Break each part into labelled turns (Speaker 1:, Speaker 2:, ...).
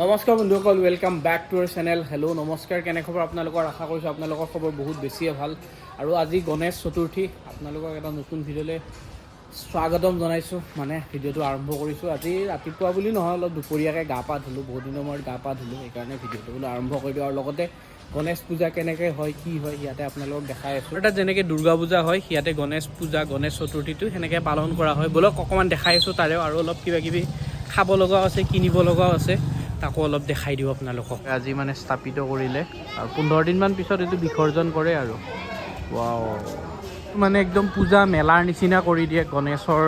Speaker 1: নমস্কাৰ বন্ধুসকল, welcome back to our channel. Hello' নমস্কাৰ, কেনে খবৰ আপোনালোকৰ? আশা কৰিছোঁ আপোনালোকৰ খবৰ বহুত বেছিয়ে ভাল। আৰু আজি গণেশ চতুৰ্থী, আপোনালোকক এটা নতুন ভিডিঅ'লৈ স্বাগতম জনাইছোঁ। মানে ভিডিঅ'টো আৰম্ভ কৰিছোঁ আজি ৰাতিপুৱা বুলি নহয়, অলপ দুপৰীয়াকৈ গা পা ধুলোঁ, বহুত দিনৰ মূৰত গা পা ধুলোঁ, সেইকাৰণে ভিডিঅ'টো বোলো আৰম্ভ কৰি দিওঁ। আৰু লগতে গণেশ পূজা কেনেকৈ হয়, কি হয়, ইয়াতে আপোনালোকক দেখাই আছোঁ। তাত যেনেকৈ দুৰ্গা পূজা হয়, ইয়াতে গণেশ পূজা, গণেশ চতুৰ্থীটো সেনেকৈ পালন কৰা হয়। ব'লক অকণমান দেখাই আছোঁ তাৰেও, আৰু অলপ কিবা কিবি খাব লগাও আছে, কিনিব লগাও আছে, তাকো অলপ দেখাই দিওঁ আপোনালোকক। আজি মানে স্থাপিত কৰিলে আৰু 15 দিনমান পিছত এইটো বিসৰ্জন কৰে আৰু ৱাও, মানে একদম পূজা মেলাৰ নিচিনা কৰি দিয়ে গণেশৰ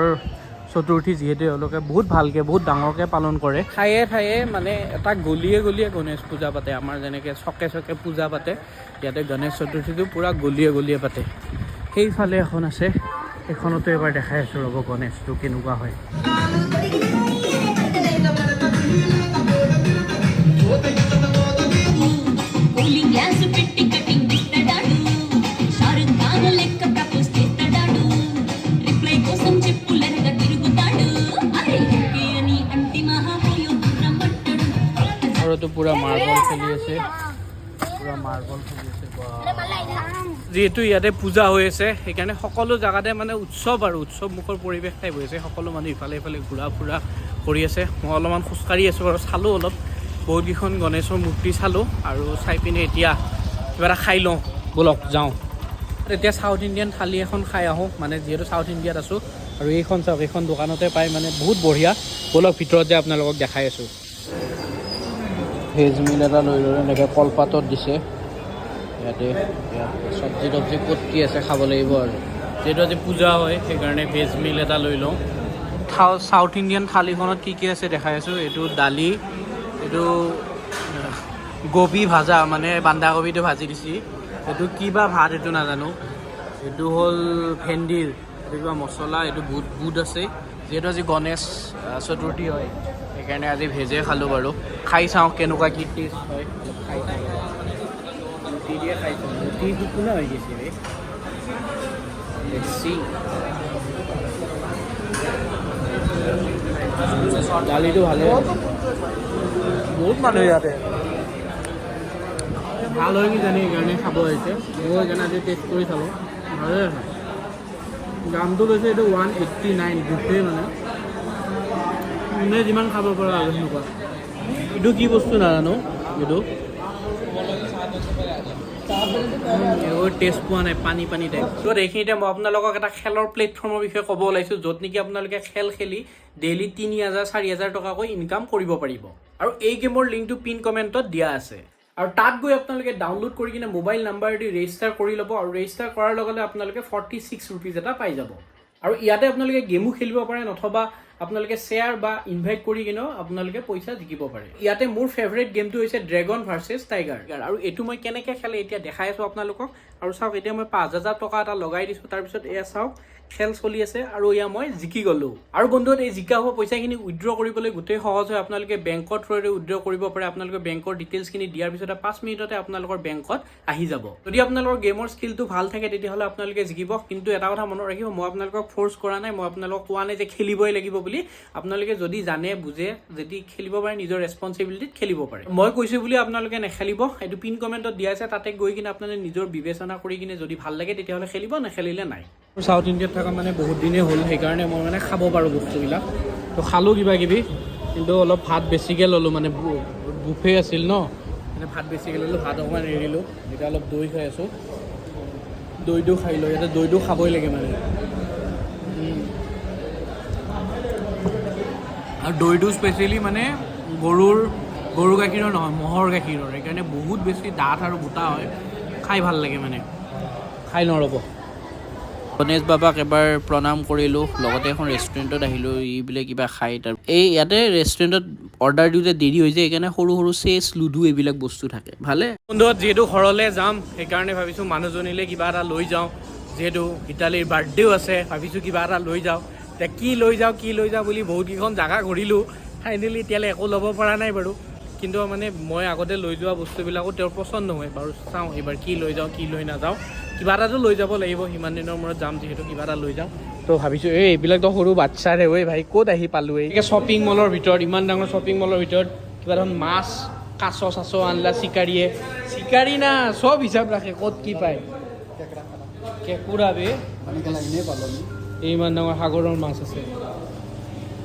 Speaker 1: চতুৰ্থী। যিহেতু এওঁলোকে বহুত ভালকৈ, বহুত ডাঙৰকৈ পালন কৰে। ঠায়ে ঠায়ে মানে এটা গলিয়ে গলিয়ে গণেশ পূজা পাতে। আমাৰ যেনেকৈ চকে চকে পূজা পাতে, ইয়াতে গণেশ চতুৰ্থীটো পূৰা গলিয়ে গলিয়ে পাতে। সেইফালে এখন আছে, সেইখনতো এবাৰ দেখাই আছোঁ ৰ'ব গণেশটো কেনেকুৱা হয়। ঘৰতো পুৰা মাৰ্বল খেলি আছে, পুৰা মাৰ্বল খেলি আছে। যিহেতু ইয়াতে পূজা হৈ আছে, সেইকাৰণে সকলো জেগাতে মানে উৎসৱ আৰু উৎসৱ মুখৰ পৰিৱেশ টাইপ হৈ আছে। সকলো মানুহ ইফালে ইফালে ঘূৰা ফুৰা কৰি আছে। মই অলপমান খোজকাঢ়ি আছোঁ আৰু চালোঁ অলপ, বহুতকেইখন গণেশৰ মূৰ্তি চালোঁ, আৰু চাই পিনে এতিয়া কিবা এটা খাই লওঁ, ব'লক যাওঁ। এতিয়া চাউথ ইণ্ডিয়ান থালি এখন খাই আহোঁ, মানে যিহেতু চাউথ ইণ্ডিয়াত আছোঁ। আৰু এইখন চাওক, এইখন দোকানতে পাই, মানে বহুত বঢ়িয়া। ব'লক ভিতৰত যে আপোনালোকক দেখাই আছোঁ। ভেজ মিল এটা লৈ লৈ এনেকৈ কলপাতত দিছে। ইয়াতে চব্জি তব্জি ক'ত কি আছে খাব লাগিব আৰু, যিহেতু আজি পূজা হয় সেইকাৰণে ভেজ মিল এটা লৈ লওঁ। চাউথ ইণ্ডিয়ান থালিখনত কি কি আছে দেখাই আছোঁ। এইটো দালি, এইটো গোবি ভাজা, মানে বন্ধাকবিটো ভাজি দিছে। এইটো কিবা ভাত এইটো নাজানো। এইটো হ'ল ভেন্দিৰ, এইটো কিবা মছলা, এইটো বুট আছে। যিহেতু আজি গণেশ চতুৰ্থী হয় সেইকাৰণে আজি ভেজে খালোঁ বাৰু। খাই চাওঁ কেনেকুৱা কি টেষ্ট হয়, অলপ খাই চাওঁ। ৰুটি দিয়ে খাইছোঁ, ৰুটি শুকুনা হৈ গৈছে ৰে। দালিটো ভালে, বহুত মানুহ ইয়াতে ভাল হয় কিজানি, সেইকাৰণে খাব আহিছে। মই সেইকাৰণে আজি টেষ্ট কৰি চালোঁ, ভালে আছে। দামটো লৈছে এইটো 189 বুফে, মানে কোনে যিমান খাব পৰা আৰু সেনেকুৱা। এইটো কি বস্তু নাজানো, এইটো এইবোৰ টেষ্ট পোৱা নাই, পানী পানী টাইপ। ত' এইখিনিতে মই আপোনালোকক এটা খেলৰ প্লেটফৰ্মৰ বিষয়ে ক'ব ওলাইছোঁ, য'ত নেকি আপোনালোকে খেল খেলি ডেইলি 3000 4000 টকাকৈ ইনকাম কৰিব পাৰিব। আৰু এই গেমৰ লিংকটো পিন কমেণ্টত দিয়া আছে। আৰু তাত গৈ আপোনালোকে ডাউনলোড কৰি কিনে মোবাইল নাম্বাৰ দি ৰেজিষ্টাৰ কৰি ল'ব, আৰু ৰেজিষ্টাৰ কৰাৰ লগে লগে আপোনালোকে 46 ৰুপিজ এটা পাই যাব। আৰু ইয়াতে আপোনালোকে গেমো খেলিব পাৰে, নথবা আপোনালোকে শ্বেয়াৰ বা ইনভাইট কৰি কিনেও আপোনালোকে পইচা জিকিব পাৰে। ইয়াতে মোৰ ফেভৰেট গেমটো হৈছে ড্ৰেগন ভাৰ্চেছ টাইগাৰ। আৰু এইটো মই কেনেকৈ খেলে এতিয়া দেখাই আছোঁ আপোনালোকক। আৰু চাওক, এতিয়া মই 5000 টকা এটা লগাই দিছোঁ, তাৰপিছত এয়া চাওক খেল চলি আছে, আৰু এয়া মই জিকি গ'লোঁ। আৰু বন্ধুত এই জিকা হোৱা পইচাখিনি উইথড্ৰ কৰিবলৈ গোটেই সহজ হয়। আপোনালোকে বেংকৰ থ্ৰুৰে উইথড্ৰ কৰিব পাৰে। আপোনালোকে বেংকৰ ডিটেইলছখিনি দিয়াৰ পিছতে 5 মিনিটতে আপোনালোকৰ বেংকত আহি যাব। যদি আপোনালোকৰ গেমৰ স্কিলটো ভাল থাকে তেতিয়াহ'লে আপোনালোকে জিকিব। কিন্তু এটা কথা মনত ৰাখিব, মই আপোনালোকক ফ'ৰ্চ কৰা নাই, মই আপোনালোকক কোৱা নাই যে খেলিবই লাগিব বুলি। আপোনালোকে যদি জানে বুজে, যদি খেলিব পাৰে, নিজৰ ৰেছপনচিবিলিটিত খেলিব পাৰে। মই কৈছোঁ বুলি আপোনালোকে নেখেলিব। এইটো পিন কমেণ্টত দিয়া আছে, তাতে গৈ কিনে আপোনালোকে নিজৰ বিবেচনা কৰি কিনে যদি ভাল লাগে তেতিয়াহ'লে খেলিব, নেখেলিলে নাই। চাউথ ইণ্ডিয়াত থকা মানে বহুত দিনেই হ'ল, সেইকাৰণে মই মানে খাব পাৰোঁ বস্তুবিলাক। তো খালোঁ কিবা কিবি, কিন্তু অলপ ভাত বেছিকৈ ল'লোঁ, মানে বুফে আছিল ন, মানে ভাত বেছিকৈ ল'লোঁ, ভাত অকণমান এৰিলোঁ। এতিয়া অলপ দৈ খাই আছোঁ, দৈটো খাই লওঁ, ইয়াতে দৈটো খাবই লাগে মানে। আৰু দৈটো স্পেচিয়েলি মানে গৰু গাখীৰৰ নহয়, ম'হৰ গাখীৰৰ, সেইকাৰণে বহুত বেছি ডাঠ আৰু গোটা হয়, খাই ভাল লাগে মানে। খাই লওঁ ৰ'ব। গণেশ বাবাক এবাৰ প্ৰণাম কৰিলোঁ, লগতে এখন ৰেষ্টুৰেণ্টত আহিলোঁ, বোলে কিবা খাই। তাৰ ইয়াতে ৰেষ্টুৰেণ্টত অৰ্ডাৰ দিওঁতে দেৰি হৈ যায়, সেইকাৰণে সৰু সৰু চেছ, লুডু এইবিলাক বস্তু থাকে, ভালে। বন্ধুত যিহেতু ঘৰলৈ যাম, সেইকাৰণে ভাবিছোঁ মানুহজনীলৈ কিবা এটা লৈ যাওঁ। যিহেতু ভিতালীৰ বাৰ্থডেও আছে, ভাবিছোঁ কিবা এটা লৈ যাওঁ। এতিয়া কি লৈ যাওঁ বুলি বহুতকেইখন জেগা ঘূৰিলোঁ, ফাইনেলি এতিয়ালৈ একো ল'ব পৰা নাই বাৰু। কিন্তু মানে মই আগতে লৈ যোৱা বস্তুবিলাকো তেওঁৰ পচন্দ নহয় বাৰু। চাওঁ এইবাৰ কি লৈ যাওঁ, কি লৈ নাযাওঁ। কিবা এটাতো লৈ যাব লাগিব, সিমান দিনৰ মূৰত যাম যিহেতু, কিবা এটা লৈ যাওঁ। তো ভাবিছোঁ এইবিলাকতো সৰু বাচ্চাৰে, ভাই ক'ত আহি পালোঁ। এই শ্বপিং মলৰ ভিতৰত, ইমান ডাঙৰ শ্বপিং মলৰ ভিতৰত কিবা ধৰণ মাছ কাছ চাছ আনলা চিকাৰী না চব হিচাপ ৰাখে ক'ত কি পায় কেঁকুৰা বে ইমান ডাঙৰ সাগৰৰ মাছ আছে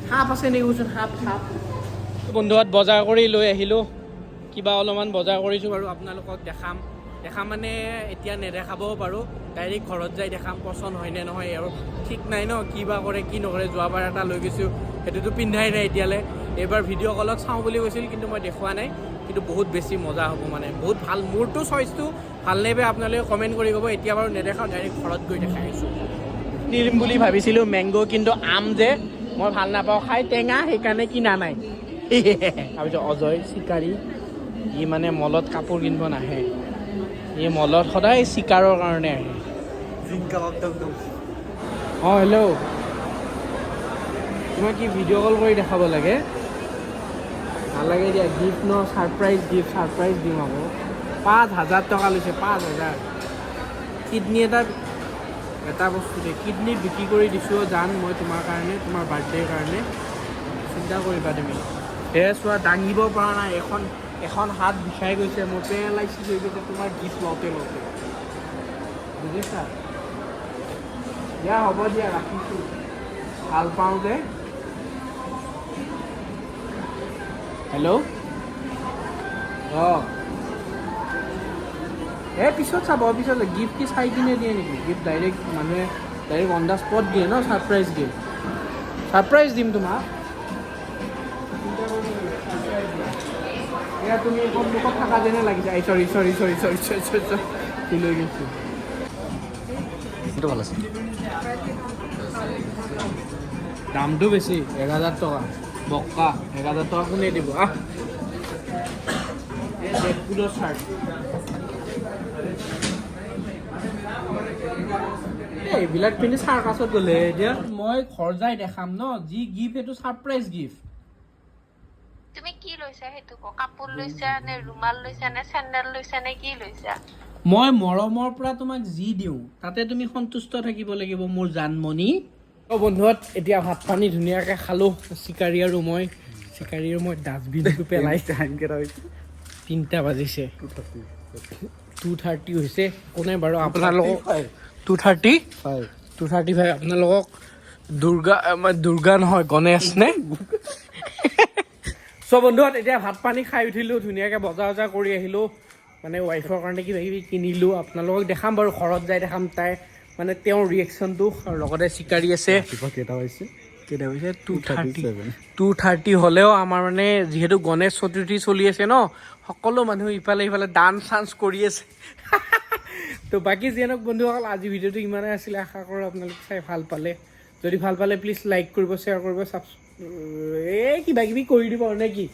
Speaker 1: সাপ আছে নেকি কৈছোন সাপ বন্ধুহঁত বজাৰ কৰি লৈ আহিলোঁ কিবা অলপমান বজাৰ কৰিছোঁ বাৰু আপোনালোকক দেখাম মানে এতিয়া নেদেখাবও পাৰোঁ ডাইৰেক্ট ঘৰত যাই দেখাম পচন্দ হয়নে নহয় আৰু ঠিক নাই ন কি বা কৰে কি নকৰে যোৱাবাৰ এটা লৈ গৈছোঁ সেইটোতো পিন্ধাই নাই এতিয়ালৈ এইবাৰ ভিডিঅ' কলত চাওঁ বুলি কৈছিল কিন্তু মই দেখুওৱা নাই কিন্তু বহুত বেছি মজা হ'ব মানে বহুত ভাল মোৰতো চইচটো ভাল নে বেয়া আপোনালোকে কমেণ্ট কৰি ক'ব এতিয়া বাৰু নেদেখাওঁ ডাইৰেক্ট ঘৰত গৈ দেখাই আহিছোঁ নিম বুলি ভাবিছিলোঁ মেংগ' কিন্তু আম যে মই ভাল নাপাওঁ খাই টেঙা সেইকাৰণে কিনা নাই তাৰপিছত অজয় চিকাৰী ই মানে মলত কাপোৰ কিনিব নাহে ই মলত সদায় চিকাৰৰ কাৰণে আহে অঁ হেল্ল' তোমাক কি ভিডিঅ' কল কৰি দেখাব লাগে নালাগে দিয়া গিফ্ট ন ছাৰপ্ৰাইজ দিম আকৌ 5,000 টকা লৈছে 5,000 কিডনী এটা বস্তু দেই কিডনী বিক্ৰী কৰি দিছোঁ জান মই তোমাৰ কাৰণে তোমাৰ বাৰ্থডেৰ কাৰণে চিন্তা কৰিবা তুমি চোৱা দাঙিব পৰা নাই এখন হাত বিষাই গৈছে মোৰ পেৰালাইচিছ হৈ গৈছে তোমাৰ গিফ্ট লওঁতে বুজিছা দিয়া হ'ব দিয়া ৰাখিছোঁ ভাল পাওঁ যে হেল্ল' অঁ পিছত চাব পিছত গিফ্ট কি চাই কিনে দিয়ে নেকি গিফ্ট ডাইৰেক্ট মানুহে ডাইৰেক্ট অন দ্য স্পট দিয়ে ন ছাৰপ্ৰাইজ দিম তোমাক এয়া তুমি সন্মুখত থকা যেনে লাগিছে চৰি লৈ গৈছোঁ
Speaker 2: ভাল আছে
Speaker 1: দামটো বেছি 1,000 টকা বক্কা 1,000 টকা কোনে দিব ডেডপুলৰ চাৰ্ট এইবিলাক পিন্ধি চাৰ্কাছত গ'লে এতিয়া মই ঘৰ যাই দেখাম ন যি গিফ্ট সেইটো ছাৰপ্ৰাইজ গিফ্ট
Speaker 3: তুমি কি লৈছা সেইটো কাপোৰ লৈছা নে ৰুমাল লৈছা নে চেণ্ডেল লৈছা নে কি লৈছা
Speaker 1: মই মৰমৰ পৰা তোমাক যি দিওঁ তাতে তুমি সন্তুষ্ট থাকিব লাগিব মোৰ জানমণি বন্ধুহঁত এতিয়া ভাত পানী ধুনীয়াকৈ খালোঁ চিকাৰী আৰু মই ডাষ্টবিনটো পেলাই 3টা বাজিছে 2:30 হৈছে কোনে বাৰু আপোনালোকক 2:35 আপোনালোকক দুৰ্গা নহয় গণেশ নে চ' বন্ধুহঁত এতিয়া ভাত পানী খাই উঠিলোঁ ধুনীয়াকৈ বজাৰ কৰি আহিলোঁ মানে ৱাইফৰ কাৰণে কিবা কিবি কিনিলোঁ আপোনালোকক দেখাম বাৰু ঘৰত যাই দেখাম তাই মানে তেওঁৰ ৰিয়েকশ্যনটো আৰু লগতে চিকাৰী আছে কেইটা হৈছে 2:30 হ'লেও আমাৰ মানে যিহেতু গণেশ চতুৰ্থী চলি আছে ন সকলো মানুহ ইফালে ডান্স চান্স কৰি আছে তো বাকী যিহেতু বন্ধুসকল আজি ভিডিঅ'টো ইমানেই আছিলে আশা কৰোঁ আপোনালোকে চাই ভাল পালে যদি ভাল পালে প্লিজ লাইক কৰিব শ্বেয়াৰ কৰিব কিবা কিবি কৰি দিব নে কি